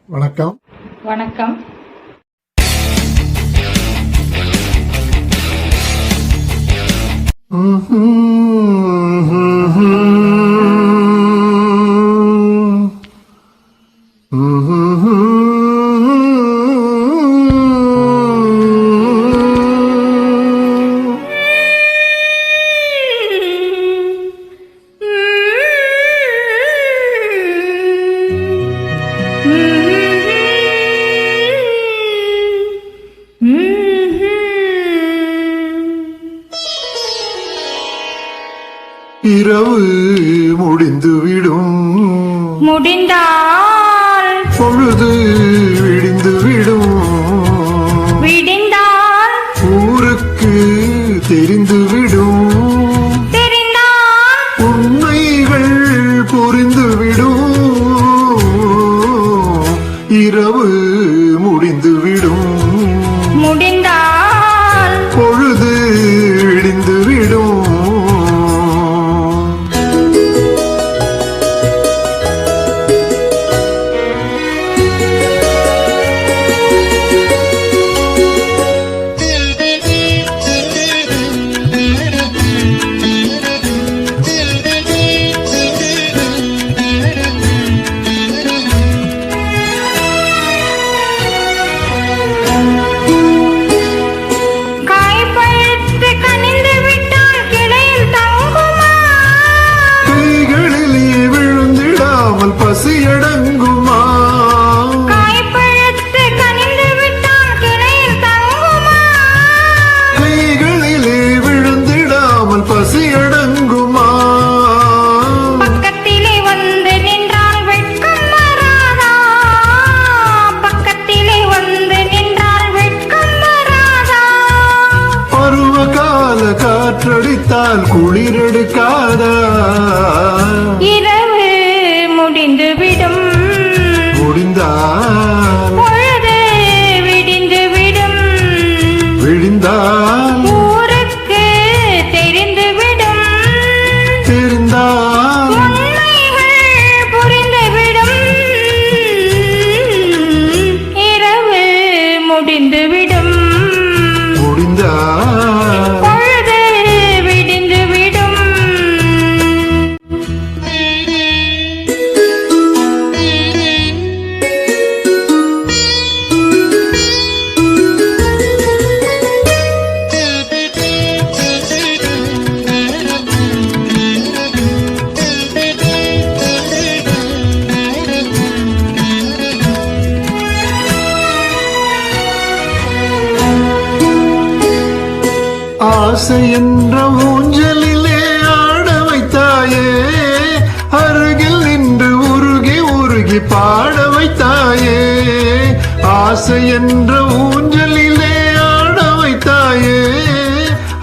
வணக்கம். வணக்கம். இரவு முடிந்துவிடும், முடிந்தால் பொழுது விடிந்துவிடும், விடிந்தால் ஊருக்கு தெரிந்துவிடும், தெரிந்தால் உண்மைகள் புரிந்துவிடும். இரவு முடிந்துவிடும், முடிந்தால் பொழுது விடிந்துவிடும். பசியடங்குமா? காய்பழுத்து கனிந்து விட்டால் கிளையில் தங்குமா? கைகளிலே விழுந்திடாமல் பசியடங்குமா? பக்கத்திலே வந்து நின்றால் வெட்கம் வராதா? பக்கத்திலே வந்து நின்றால் வெட்கம் வராதா? பருவகால காற்றடித்தால் குளிரெடுக்காதா? இரவு முடிந்துவிடும், முடிந்தால் பொழுது விடிந்துவிடும், விடிந்தால் ஊருக்கு தெரிந்துவிடும், தெரிந்தால் உண்மைகள் புரிந்துவிடும். இரவு முடிந்துவிடும், முடிந்தால் பொழுது விடிந்துவிடும். ஆசை என்ற ஊஞ்சலிலே ஆட வைத்தாயே, அருகில் நின்று உருகி உருகி பாட வைத்தாயே. ஆசை என்ற ஊஞ்சலிலே ஆட வைத்தாயே,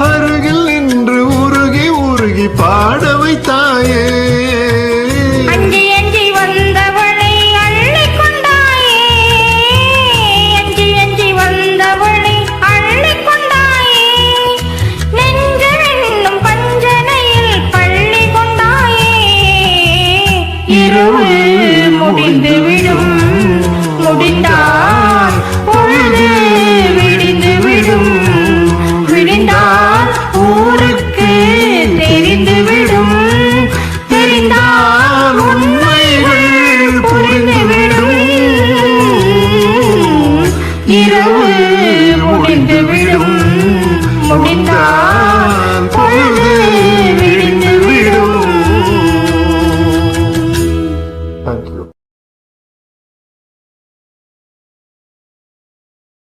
அருகில் நின்று உருகி உருகி பாட வைத்தாயே. அஞ்சி அஞ்சி வந்தவளை அள்ளிக் கொண்டாயே, அஞ்சி அஞ்சி வந்தவளை அள்ளிக் கொண்டாயே. நெஞ்சென்னும் பஞ்சனையில் பள்ளி கொண்டாயே. இரவு முடிந்துவிடும், முடிந்தால் பொழுது விடிந்துவிடும், விடிந்தால் ஊருக்கு தெரிந்துவிடும், தெரிந்தால் உண்மைகள் புரிந்துவிடும். இரவு